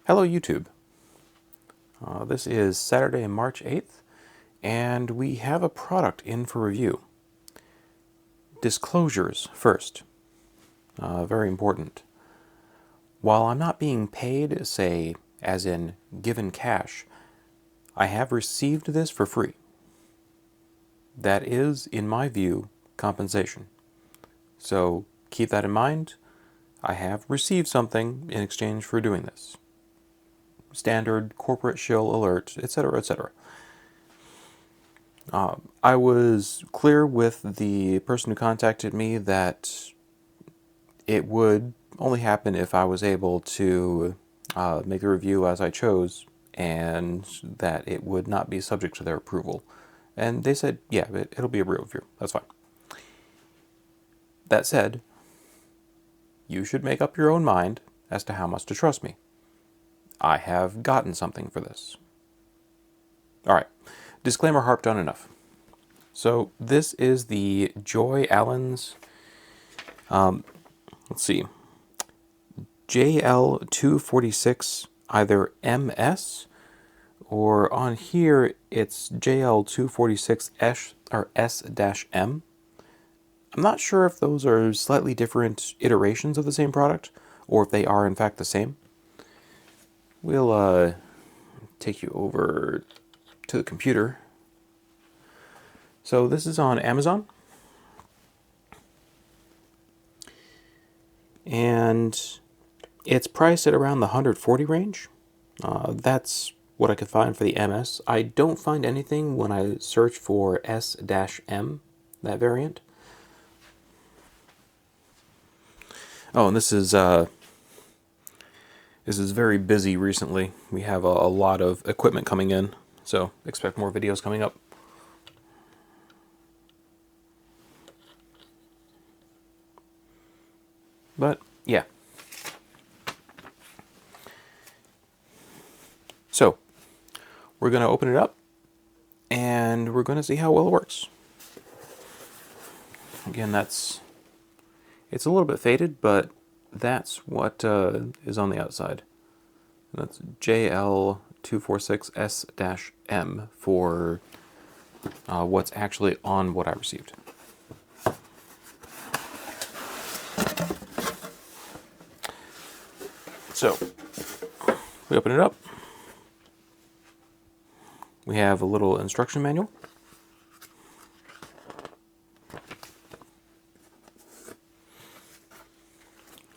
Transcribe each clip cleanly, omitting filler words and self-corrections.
Hello YouTube. This is Saturday, March 8th, and we have a product in for review. Disclosures first. Very important. While I'm not being paid, say, as in given cash, I have received this for free. That is, in my view, compensation. So keep that in mind. I have received something in exchange for doing this. Standard corporate shill alert, etc., etc. I was clear with the person who contacted me that it would only happen if I was able to make the review as I chose, and that it would not be subject to their approval. And they said, yeah, it'll be a real review. That's fine. That said, you should make up your own mind as to how much to trust me. I have gotten something for this. Alright, disclaimer harped on enough. So this is the JOYALENS, let's see, JL246 either MS, or on here it's JL246S or S-M. I'm not sure if those are slightly different iterations of the same product, or if they are in fact the same. We'll take you over to the computer. So this is on Amazon. And it's priced at around the 140 range. That's what I could find for the MS. I don't find anything when I search for S-M, that variant. Oh, and this is very busy recently. We have a lot of equipment coming in, so expect more videos coming up. But yeah. So we're going to open it up and we're going to see how well it works. Again, it's a little bit faded, but that's what is on the outside. That's JL246S-M for what's actually on what I received. So, we open it up. We have a little instruction manual.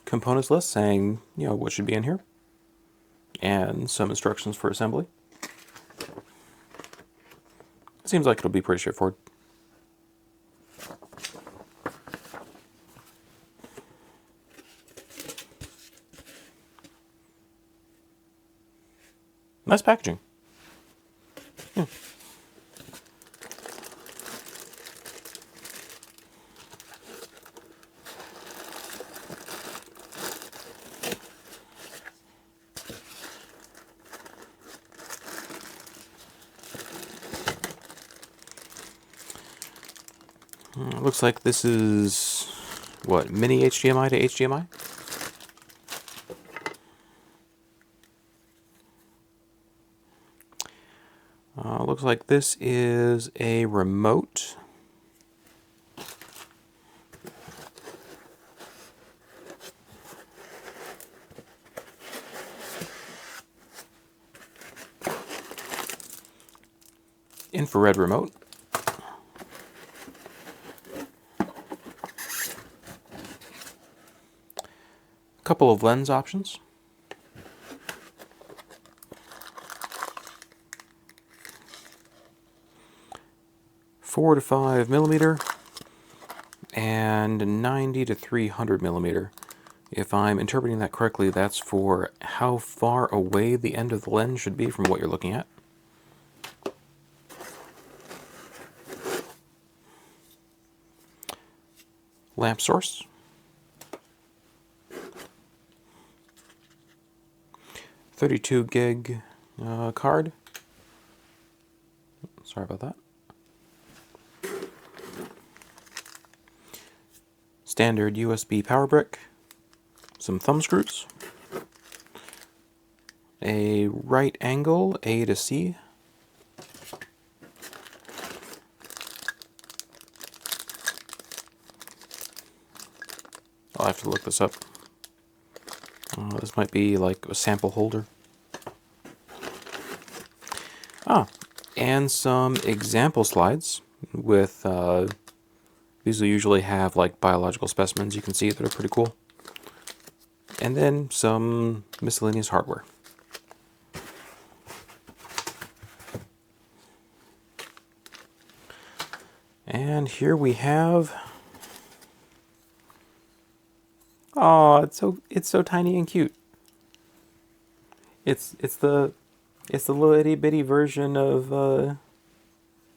Components list saying, what should be in here. And some instructions for assembly. Seems like it'll be pretty straightforward. Nice packaging. Yeah. Looks like this is, what, mini HDMI to HDMI? Looks like this is a remote. Infrared remote. Couple of lens options. .4 to 5mm and 90 to 300mm. If I'm interpreting that correctly, that's for how far away the end of the lens should be from what you're looking at. Lamp source. .32 gig card. Sorry about that. Standard USB power brick. Some thumb screws. a right angle, A to C. I'll have to look this up. This might be like a sample holder. And some example slides with, these will usually have like biological specimens you can see that are pretty cool. And then some miscellaneous hardware. And here we have, oh, it's so tiny and cute. It's the little itty bitty version of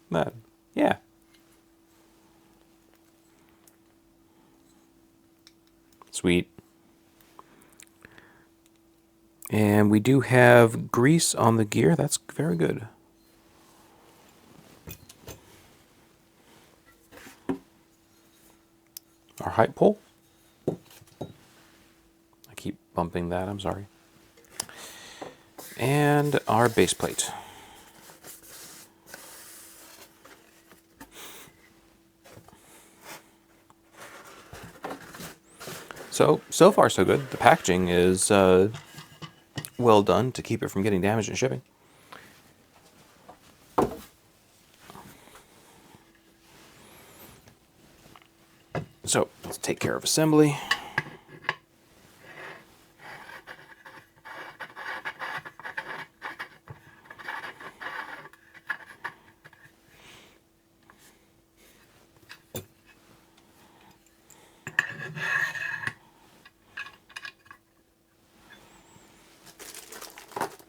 that. Yeah. Sweet. And we do have grease on the gear. That's very good. Our height pole. I keep bumping that, I'm sorry. And our base plate. So far so good. The packaging is well done to keep it from getting damaged in shipping. So let's take care of assembly.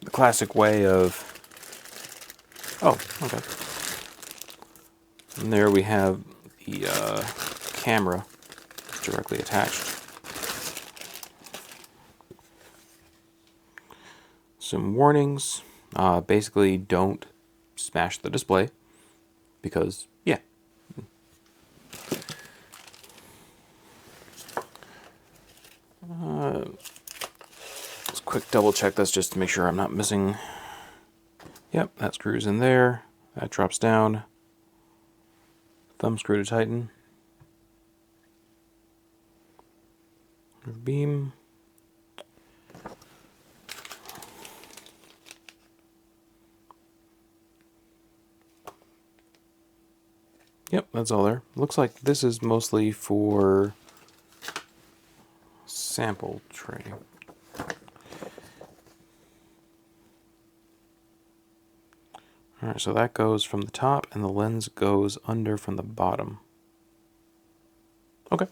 The classic way of, oh, okay. And there we have the camera directly attached. Some warnings. Basically, don't smash the display because, yeah. Let's quick double check this just to make sure I'm not missing. Yep, that screws in there. That drops down. Thumb screw to tighten. Beam. Yep, that's all there. Looks like this is mostly for sample tray. Alright, so that goes from the top and the lens goes under from the bottom. Okay.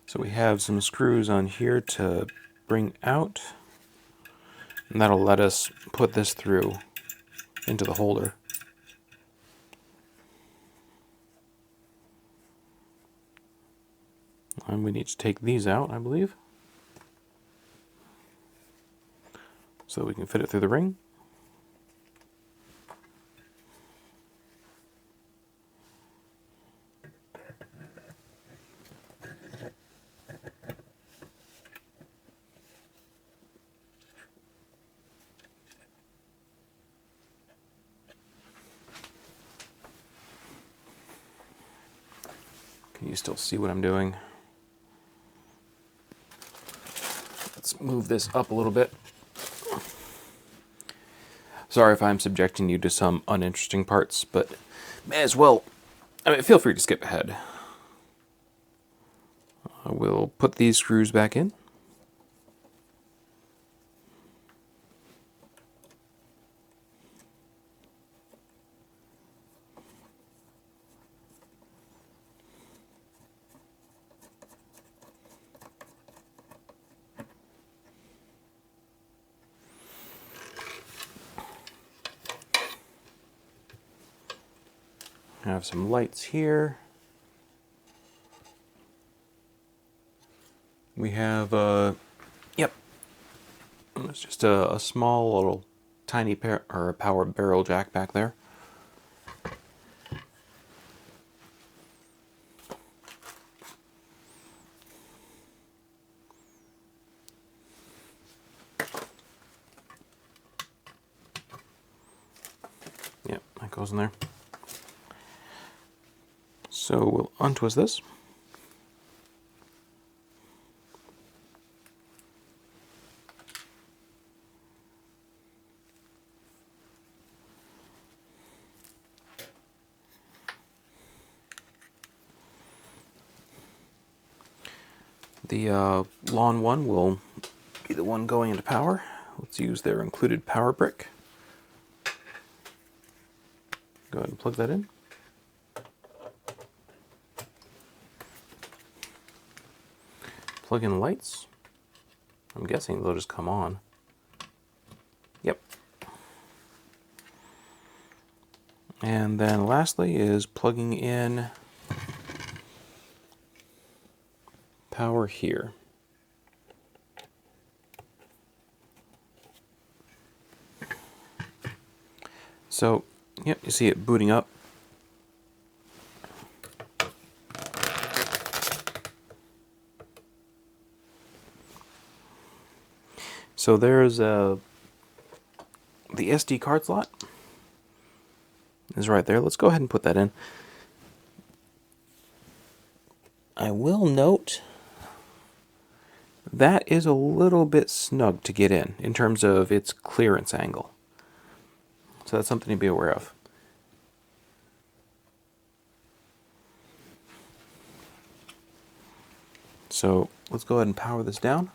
So we have some screws on here to bring out, and that'll let us put this through into the holder. And we need to take these out, I believe, so we can fit it through the ring. Can you still see what I'm doing? Let's move this up a little bit. Sorry if I'm subjecting you to some uninteresting parts, but may as well, I mean, feel free to skip ahead. We'll put these screws back in. I have some lights here. We have, yep, it's just a small little tiny power barrel jack back there. Yep, that goes in there. So we'll untwist this. The lawn one will be the one going into power. Let's use their included power brick. Go ahead and plug that in. Plug in the lights. I'm guessing they'll just come on. Yep. And then lastly is plugging in power here. So, yep, you see it booting up. So there's the SD card slot is right there. Let's go ahead and put that in. I will note that is a little bit snug to get in terms of its clearance angle. So that's something to be aware of. So let's go ahead and power this down.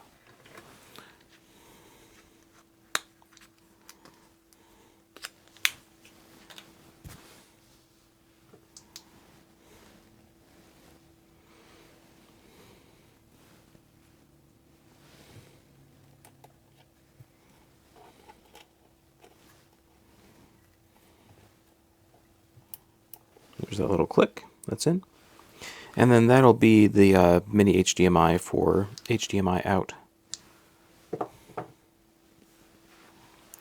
There's that little click, that's in. And then that'll be the mini HDMI for HDMI out.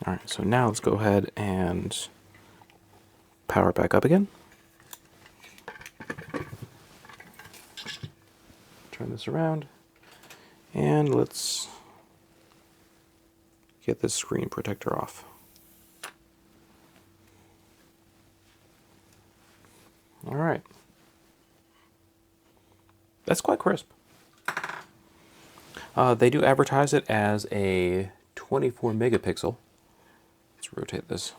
Alright, so now let's go ahead and power it back up again. Turn this around. And let's get this screen protector off. Alright. That's quite crisp. They do advertise it as a 24 megapixel. Let's rotate this.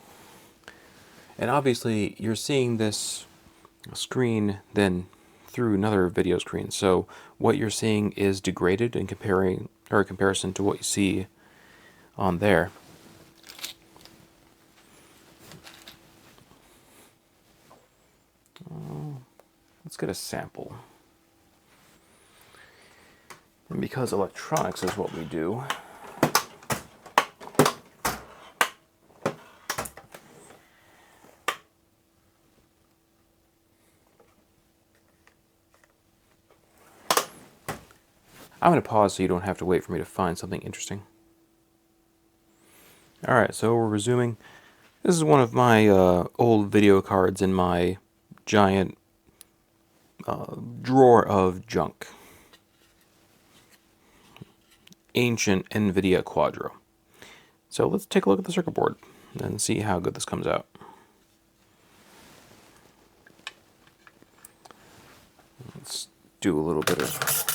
And obviously you're seeing this screen then through another video screen. So what you're seeing is degraded in comparison to what you see on there. Let's get a sample. And because electronics is what we do, I'm going to pause so you don't have to wait for me to find something interesting. Alright, so we're resuming. This is one of my old video cards in my giant drawer of junk. Ancient NVIDIA Quadro. So let's take a look at the circuit board and see how good this comes out. Let's do a little bit of...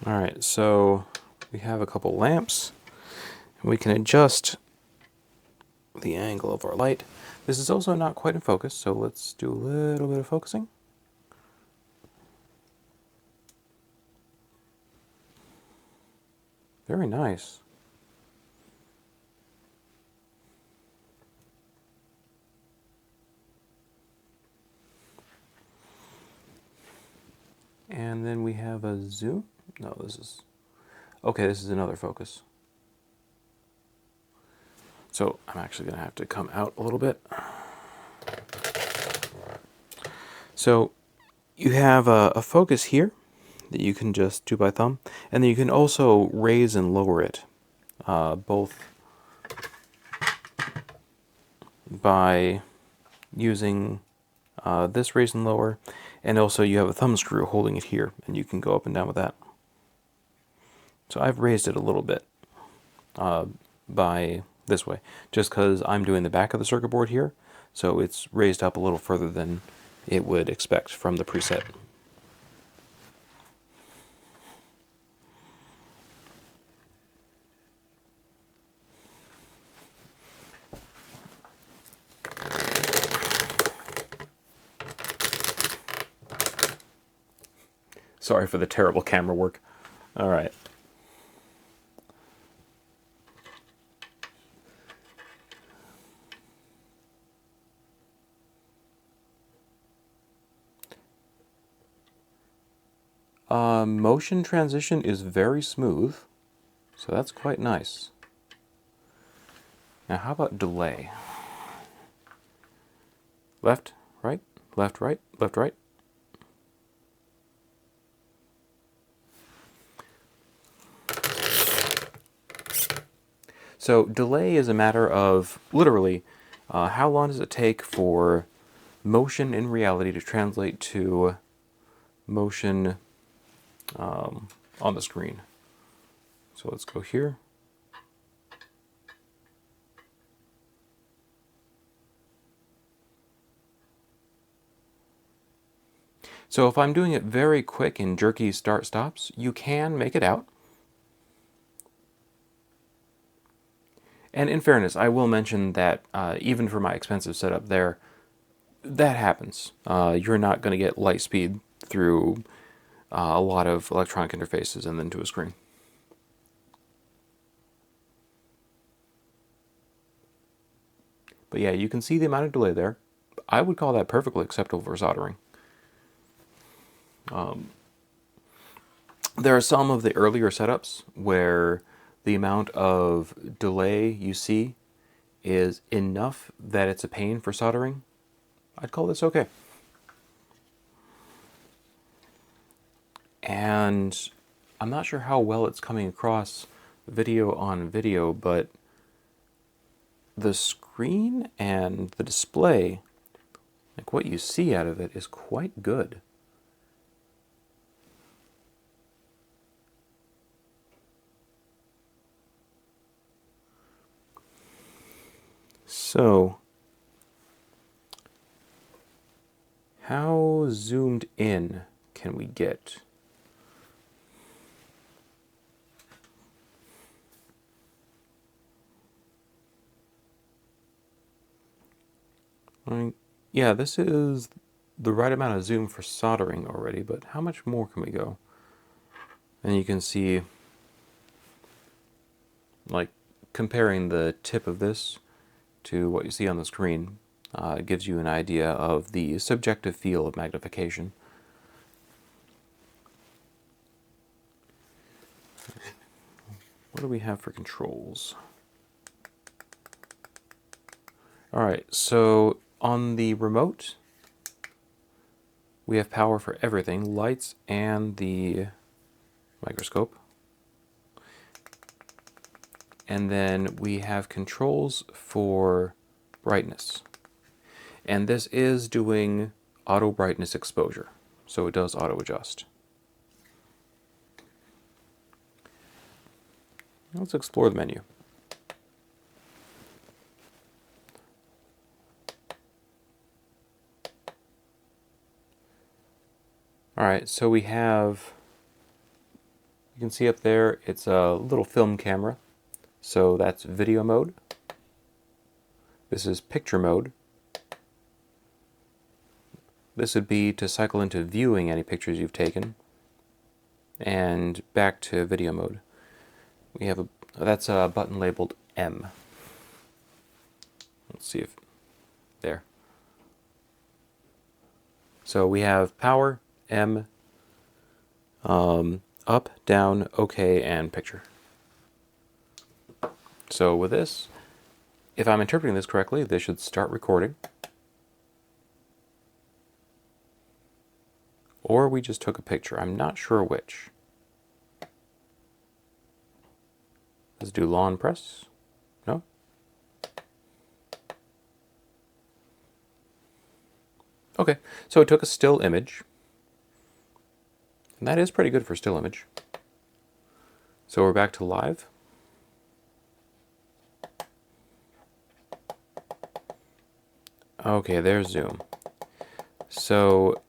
Alright, so we have a couple lamps. We can adjust the angle of our light. This is also not quite in focus, so let's do a little bit of focusing. Very nice. And then we have a zoom. No, this is... Okay, this is another focus. So I'm actually going to have to come out a little bit. So you have a focus here that you can just do by thumb, and then you can also raise and lower it, both by using this raise and lower, and also you have a thumb screw holding it here, and you can go up and down with that. So I've raised it a little bit by this way, just because I'm doing the back of the circuit board here, so it's raised up a little further than it would expect from the preset. Sorry for the terrible camera work. All right. Motion transition is very smooth, so that's quite nice. Now how about delay? Left, right, left, right, left, right. So delay is a matter of, literally, how long does it take for motion in reality to translate to motion on the screen. So let's go here. So if I'm doing it very quick in jerky start-stops, you can make it out. And in fairness, I will mention that even for my expensive setup there, that happens. You're not going to get light speed through a lot of electronic interfaces and then to a screen. But yeah, you can see the amount of delay there. I would call that perfectly acceptable for soldering. There are some of the earlier setups where the amount of delay you see is enough that it's a pain for soldering. I'd call this okay. And I'm not sure how well it's coming across video on video, but the screen and the display, like what you see out of it, is quite good. So, how zoomed in can we get? Yeah, this is the right amount of zoom for soldering already, but how much more can we go? And you can see, like, comparing the tip of this to what you see on the screen gives you an idea of the subjective feel of magnification. What do we have for controls? Alright, so on the remote, we have power for everything, lights and the microscope. And then we have controls for brightness. And this is doing auto brightness exposure, so it does auto adjust. Let's explore the menu. Alright, so we have, you can see up there, it's a little film camera. So that's video mode. This is picture mode. This would be to cycle into viewing any pictures you've taken. And back to video mode. We have that's a button labeled M. Let's see if, there. So we have power, M, up, down, OK, and picture. So with this, if I'm interpreting this correctly, this should start recording. Or we just took a picture. I'm not sure which. Let's do lawn press. No? Okay, so it took a still image. And that is pretty good for still image. So we're back to live. Okay, there's zoom. So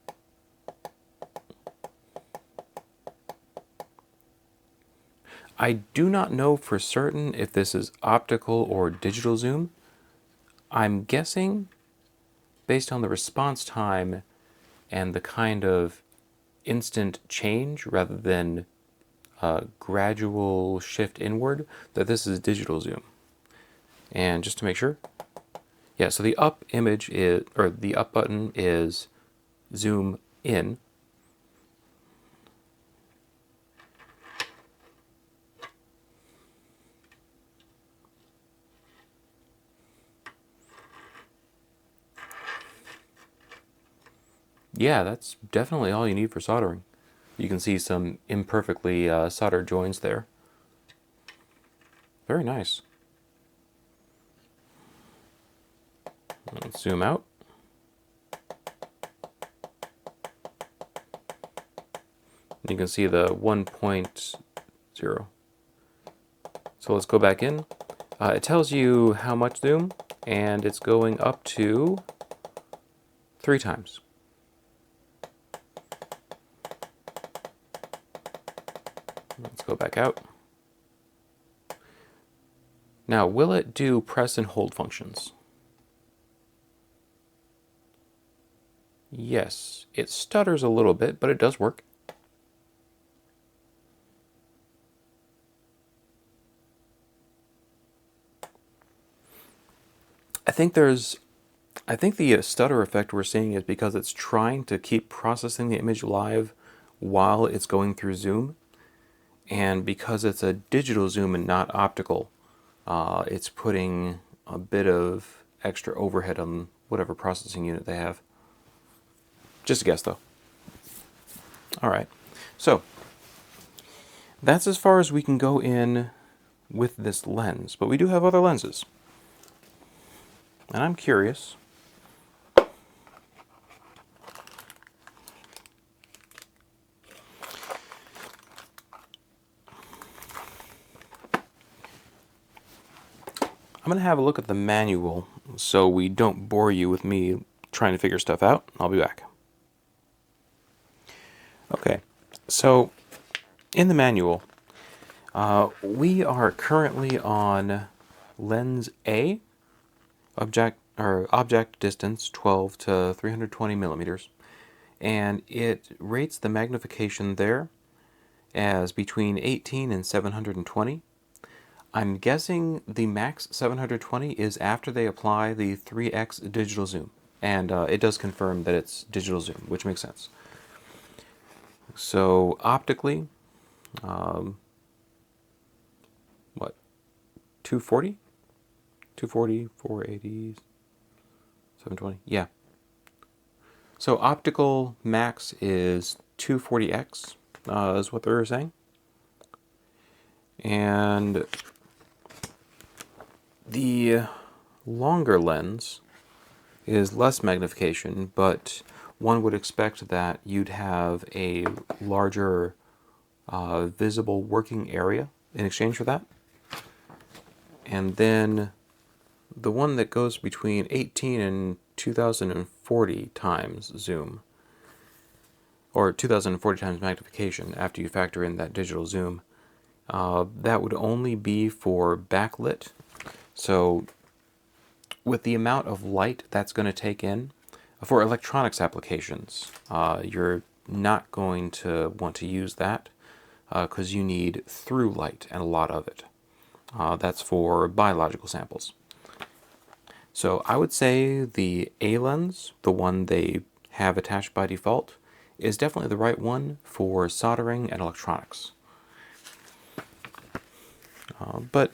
I do not know for certain if this is optical or digital zoom. I'm guessing, based on the response time and the kind of instant change rather than gradual shift inward, that this is digital zoom. And just to make sure, yeah, so the up image is, or the up button is zoom in. Yeah, that's definitely all you need for soldering. You can see some imperfectly soldered joints there. Very nice. Let's zoom out. You can see the 1.0. So let's go back in. It tells you how much zoom, and it's going up to 3 times. Let's go back out. Now, will it do press and hold functions? Yes, it stutters a little bit, but it does work. I think the stutter effect we're seeing is because it's trying to keep processing the image live while it's going through zoom. And because it's a digital zoom and not optical, it's putting a bit of extra overhead on whatever processing unit they have. Just a guess, though. All right, so that's as far as we can go in with this lens, but we do have other lenses. And I'm curious. I'm going to have a look at the manual so we don't bore you with me trying to figure stuff out. I'll be back. Okay, so in the manual, we are currently on lens A, object distance 12 to 320 millimeters, and it rates the magnification there as between 18 and 720. I'm guessing the max 720 is after they apply the 3x digital zoom, and it does confirm that it's digital zoom, which makes sense. So optically, what, 240? 240, 480, 720, yeah. So optical max is 240x, is what they're saying. And the longer lens is less magnification, but one would expect that you'd have a larger visible working area in exchange for that. And then the one that goes between 18 and 2040 times zoom, or 2040 times magnification after you factor in that digital zoom, that would only be for backlit. So with the amount of light that's going to take in, for electronics applications, you're not going to want to use that because you need through light and a lot of it. That's for biological samples. So I would say the A lens, the one they have attached by default, is definitely the right one for soldering and electronics. But,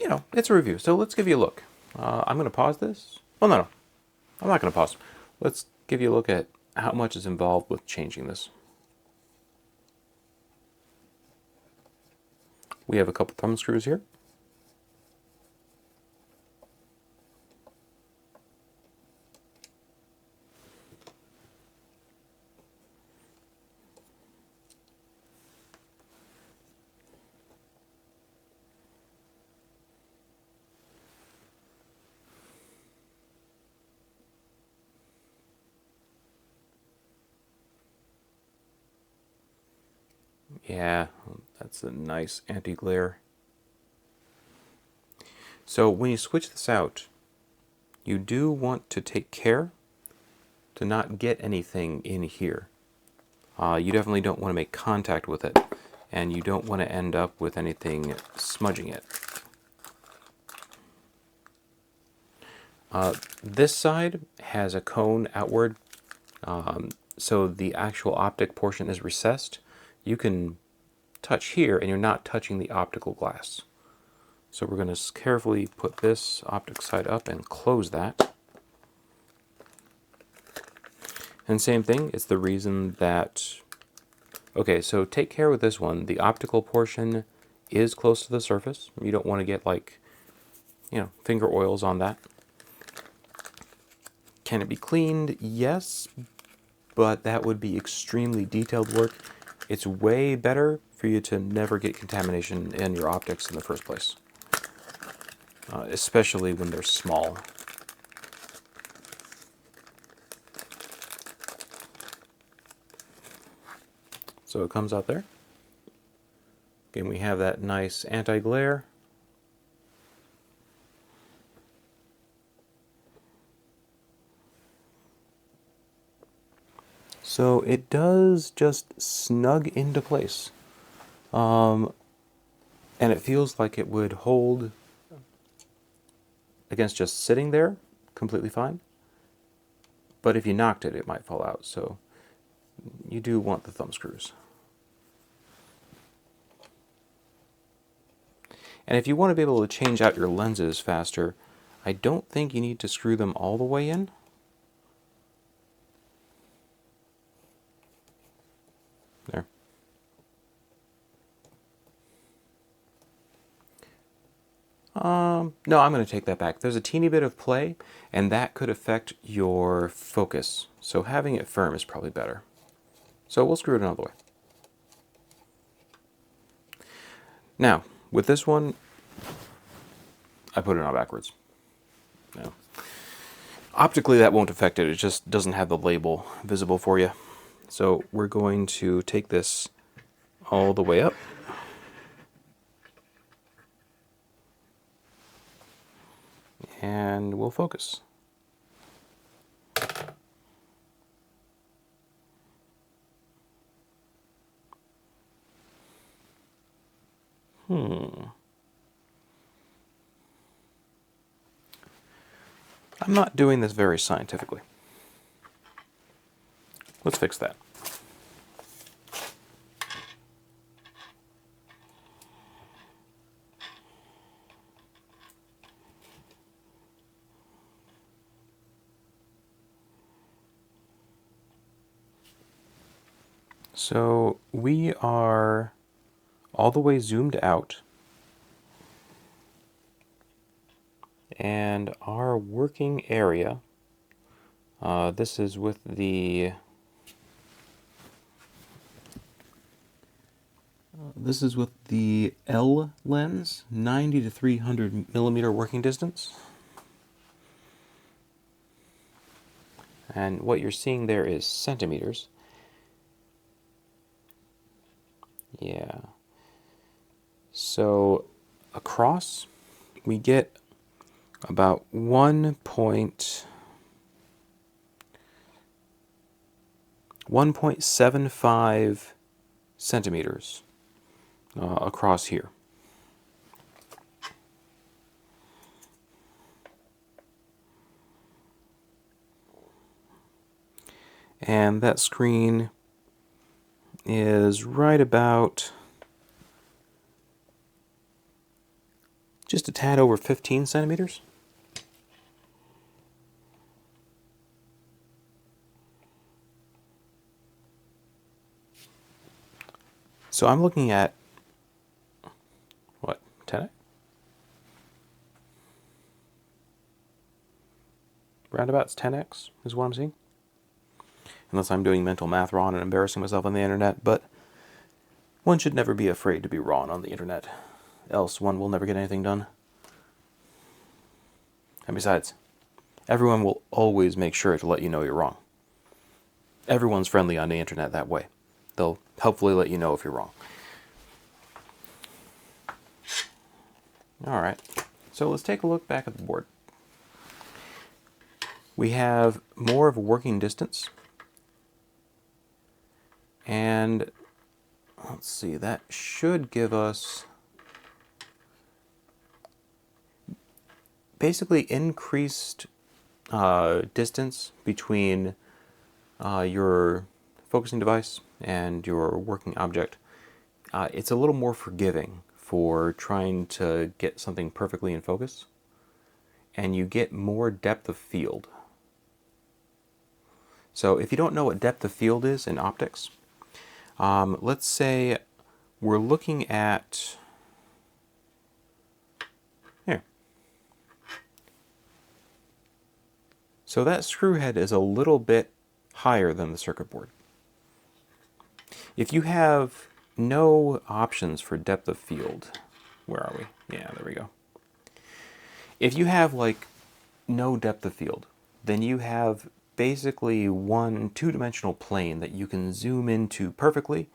you know, it's a review, so let's give you a look. I'm going to pause this. Oh, no, I'm not going to pause. Let's give you a look at how much is involved with changing this. We have a couple thumb screws here. Yeah, that's a nice anti-glare. So when you switch this out, you do want to take care to not get anything in here. You definitely don't want to make contact with it, and you don't want to end up with anything smudging it. This side has a cone outward, so the actual optic portion is recessed. You can touch here and you're not touching the optical glass. So we're going to carefully put this optic side up and close that. And same thing, it's the reason that, okay, so take care with this one. The optical portion is close to the surface. You don't want to get like, finger oils on that. Can it be cleaned? Yes, but that would be extremely detailed work. It's way better for you to never get contamination in your optics in the first place, especially when they're small. So it comes out there. Again, we have that nice anti-glare. So it does just snug into place. And it feels like it would hold against just sitting there completely fine. But if you knocked it, it might fall out. So you do want the thumb screws. And if you want to be able to change out your lenses faster, I don't think you need to screw them all the way in. There. No, I'm going to take that back. There's a teeny bit of play, and that could affect your focus. So having it firm is probably better. So we'll screw it another way. Now, with this one, I put it on backwards. No. Optically, that won't affect it. It just doesn't have the label visible for you. So we're going to take this all the way up. And we'll focus. I'm not doing this very scientifically. Let's fix that. So we are all the way zoomed out, and our working area, this is with the L lens, 90 to 300 millimeter working distance. And what you're seeing there is centimeters. Yeah. So across, we get about 1.75 centimeters across here. And that screen is right about just a tad over 15 centimeters. So I'm looking at, what, 10x? Roundabouts 10x is what I'm seeing. Unless I'm doing mental math wrong and embarrassing myself on the internet, but one should never be afraid to be wrong on the internet, else one will never get anything done. And besides, everyone will always make sure to let you know you're wrong. Everyone's friendly on the internet that way. They'll helpfully let you know if you're wrong. Alright, so let's take a look back at the board. We have more of a working distance. And let's see, that should give us basically increased distance between your focusing device and your working object. It's a little more forgiving for trying to get something perfectly in focus, and you get more depth of field. So if you don't know what depth of field is in optics, let's say we're looking at here. So that screw head is a little bit higher than the circuit board. If you have no options for depth of field, where are we? Yeah, there we go. If you have like no depth of field, then you have basically one two-dimensional plane that you can zoom into perfectly,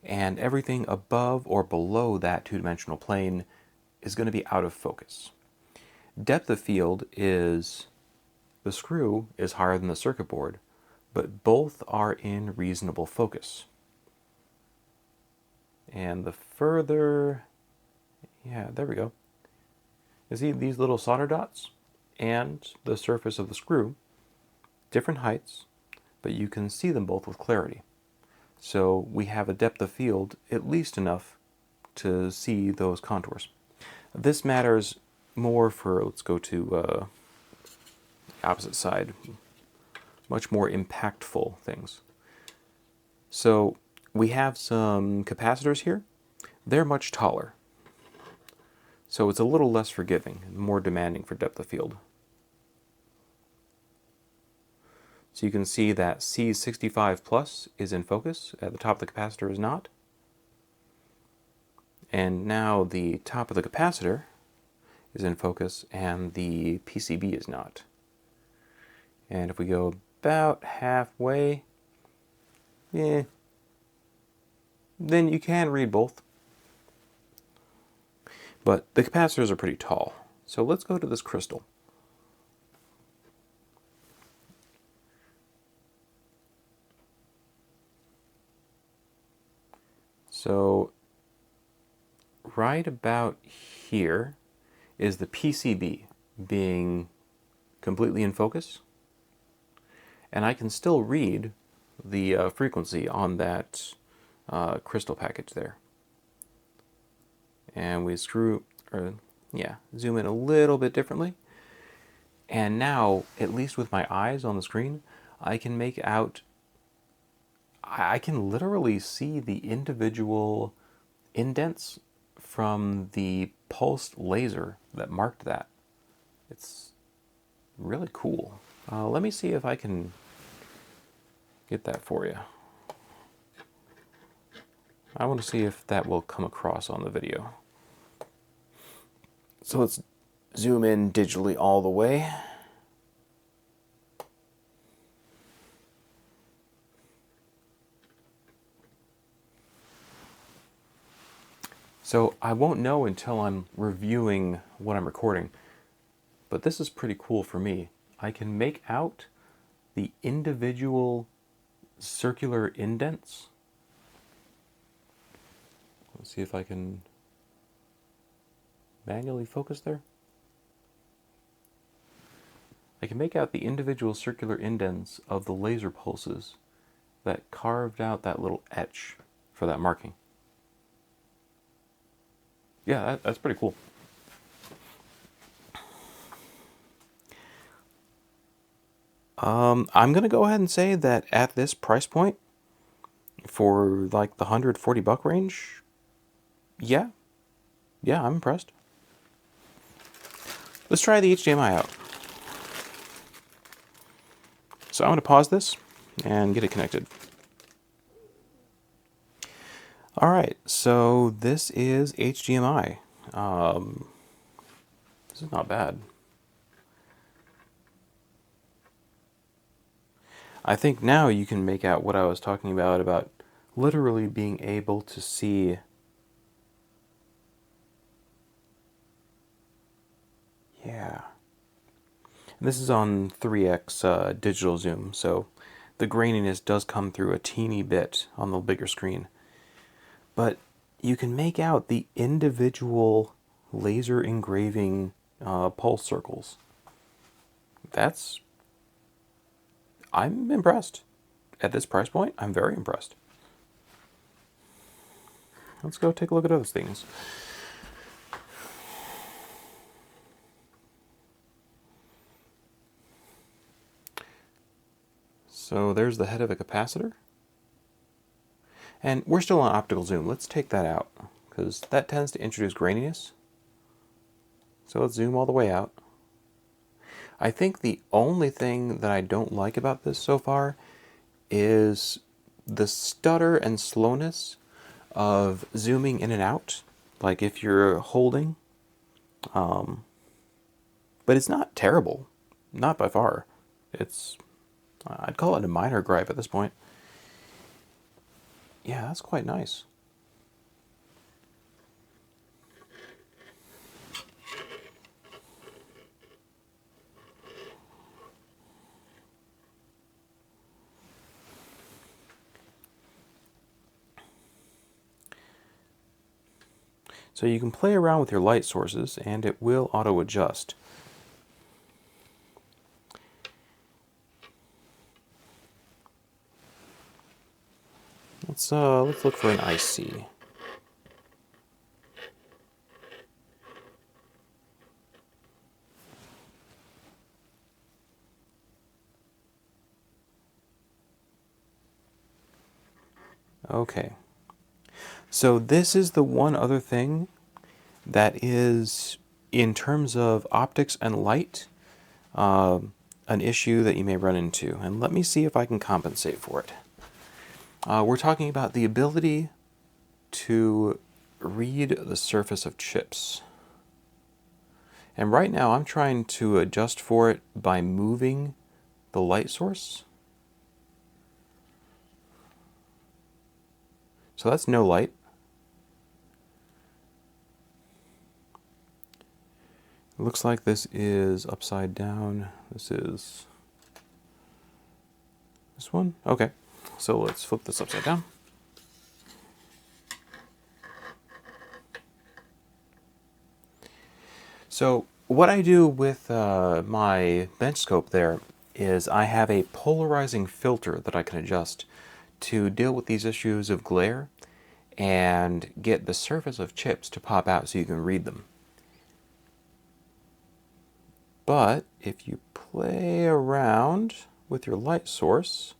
and everything above or below that two-dimensional plane is going to be out of focus. Depth of field is the screw is higher than the circuit board, but both are in reasonable focus. And the further, yeah, there we go. You see these little solder dots and the surface of the screw, different heights, but you can see them both with clarity. So we have a depth of field at least enough to see those contours. This matters more for, let's go to the opposite side, much more impactful things. So we have some capacitors here. They're much taller. So it's a little less forgiving, more demanding for depth of field. So you can see that C65 plus is in focus, at the top of the capacitor is not. And now the top of the capacitor is in focus and the PCB is not. And if we go about halfway, then you can read both. But the capacitors are pretty tall. So let's go to this crystal. So right about here is the PCB being completely in focus. And I can still read the frequency on that crystal package there. And we zoom in a little bit differently. And now, at least with my eyes on the screen, I can make out, I can literally see the individual indents from the pulsed laser that marked that. It's really cool. Let me see if I can get that for you. I want to see if that will come across on the video. So let's zoom in digitally all the way. So I won't know until I'm reviewing what I'm recording, but this is pretty cool for me. I can make out the individual circular indents. Let's see if I can manually focus there. I can make out the individual circular indents of the laser pulses that carved out that little etch for that marking. Yeah, that's pretty cool. I'm going to go ahead and say that at this price point, for like the $140 range, yeah, I'm impressed. Let's try the HDMI out. So I'm going to pause this and get it connected. Alright, so this is HDMI. This is not bad. I think now you can make out what I was talking about literally being able to see. Yeah. And this is on 3x digital zoom, so the graininess does come through a teeny bit on the bigger screen. But you can make out the individual laser engraving pulse circles. I'm impressed. At this price point, I'm very impressed. Let's go take a look at other things. So there's the head of a capacitor. And we're still on optical zoom. Let's take that out, because that tends to introduce graininess. So let's zoom all the way out. I think the only thing that I don't like about this so far is the stutter and slowness of zooming in and out, like if you're holding. But it's not terrible, not by far. I'd call it a minor gripe at this point. Yeah, that's quite nice. So you can play around with your light sources and it will auto adjust. Let's look for an IC. Okay. So this is the one other thing that is, in terms of optics and light, an issue that you may run into. And let me see if I can compensate for it. We're talking about the ability to read the surface of chips. And right now I'm trying to adjust for it by moving the light source. So that's no light. It looks like this is upside down. This is this one. Okay, so let's flip this upside down. So what I do with my bench scope there is I have a polarizing filter that I can adjust to deal with these issues of glare and get the surface of chips to pop out so you can read them. But if you play around with your light source,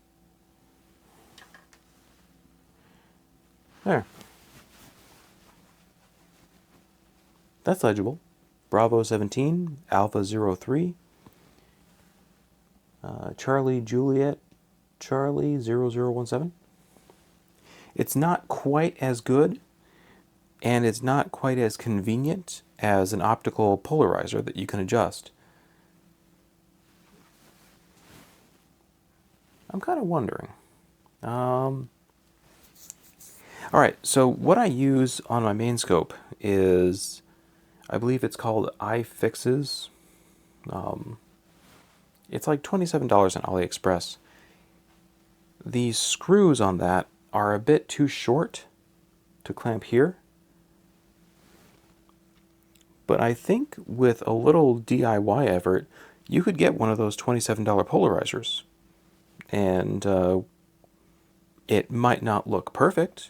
there, that's legible. Bravo 17, Alpha 03, Charlie Juliet, Charlie 0017. It's not quite as good, and it's not quite as convenient as an optical polarizer that you can adjust. I'm kind of wondering. Alright, so what I use on my main scope is, I believe it's called iFixes. It's like $27 on AliExpress. The screws on that are a bit too short to clamp here. But I think with a little DIY effort, you could get one of those $27 polarizers. And it might not look perfect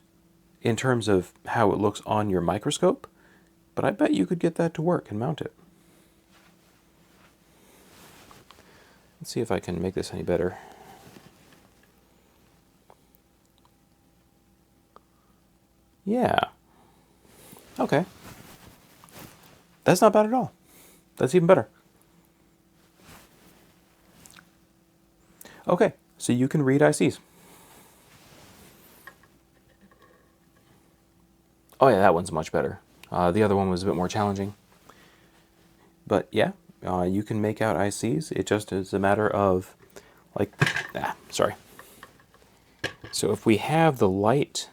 in terms of how it looks on your microscope, but I bet you could get that to work and mount it. Let's see if I can make this any better. Yeah. Okay. That's not bad at all. That's even better. Okay, so you can read ICs. Oh yeah, that one's much better. The other one was a bit more challenging. But yeah, you can make out ICs. It just is a matter of, like, sorry. So if we have the light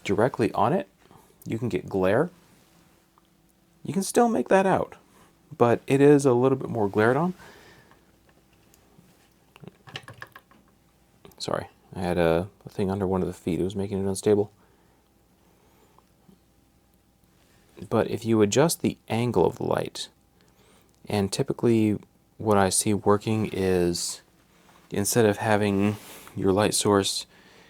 directly on it, you can get glare. You can still make that out, but it is a little bit more glared on. Sorry, I had a thing under one of the feet. It was making it unstable. But if you adjust the angle of the light, and typically what I see working is, instead of having your light source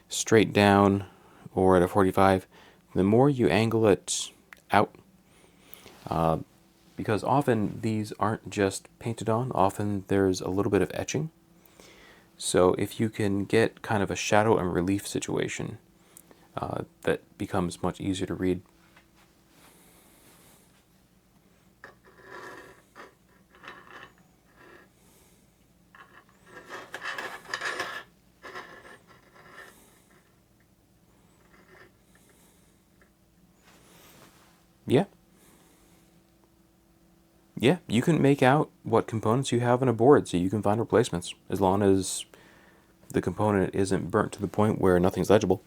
straight down or at a 45, the more you angle it out, because often these aren't just painted on, often there's a little bit of etching. So if you can get kind of a shadow and relief situation, that becomes much easier to read. Yeah. Yeah, you can make out what components you have on a board, so you can find replacements, as long as the component isn't burnt to the point where nothing's legible.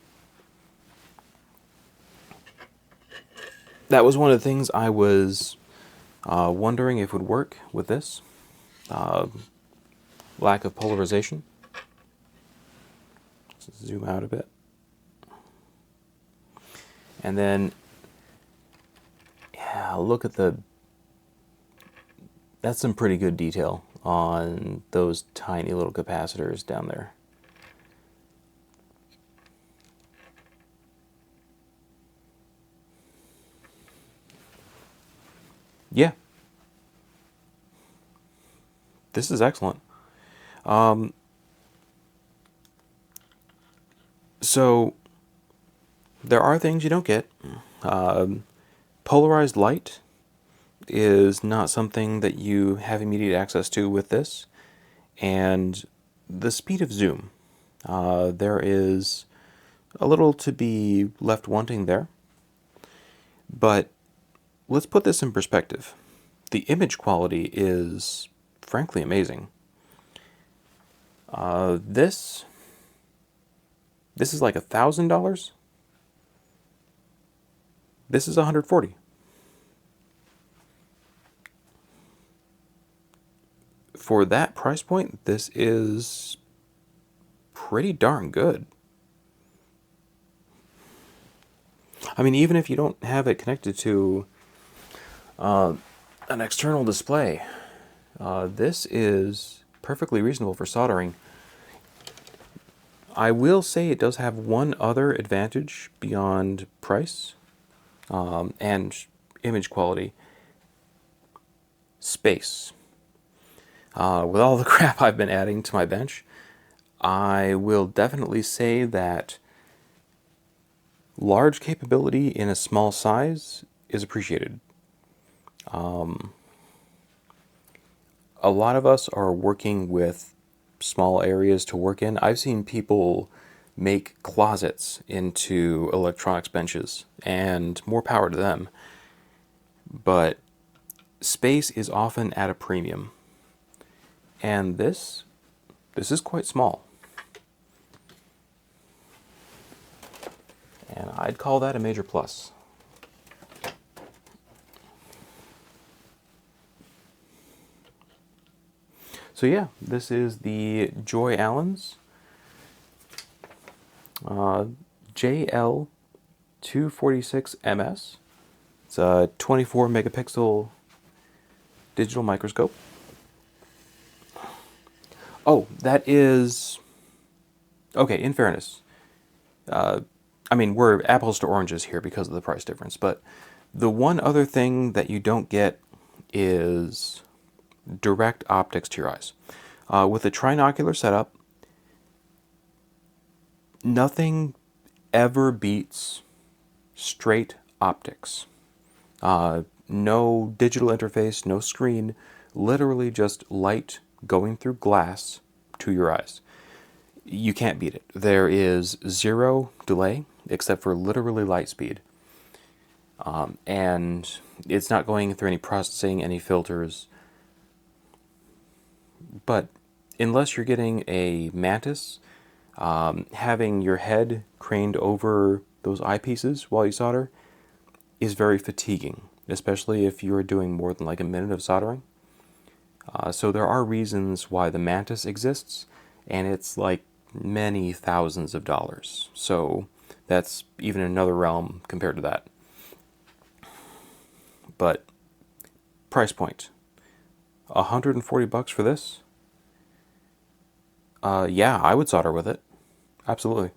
That was one of the things I was wondering if would work with this. Lack of polarization. Let's zoom out a bit. And then, yeah, look at the... That's some pretty good detail on those tiny little capacitors down there. Yeah. This is excellent. So, there are things you don't get. Polarized light is not something that you have immediate access to with this. And the speed of zoom, there is a little to be left wanting there. But let's put this in perspective. The image quality is frankly amazing. This is like $1,000. This is $140. For that price point, this is pretty darn good. I mean, even if you don't have it connected to an external display, this is perfectly reasonable for soldering. I will say it does have one other advantage beyond price and image quality. Space. With all the crap I've been adding to my bench, I will definitely say that large capability in a small size is appreciated. A lot of us are working with small areas to work in. I've seen people make closets into electronics benches, and more power to them. But space is often at a premium. And this is quite small. And I'd call that a major plus. So yeah, this is the JOYALENS JL246MS. It's a 24 megapixel digital microscope. Oh, that is... Okay, in fairness, I mean, we're apples to oranges here because of the price difference, but the one other thing that you don't get is direct optics to your eyes. With a trinocular setup, nothing ever beats straight optics. No digital interface, no screen, literally just light going through glass to your eyes. You can't beat it. There is zero delay except for literally light speed. And it's not going through any processing, any filters. But unless you're getting a mantis, having your head craned over those eyepieces while you solder is very fatiguing, especially if you're doing more than like a minute of soldering. So there are reasons why the mantis exists, and it's like many thousands of dollars. So that's even another realm compared to that. But price point, $140 for this? Yeah, I would solder with it. Absolutely.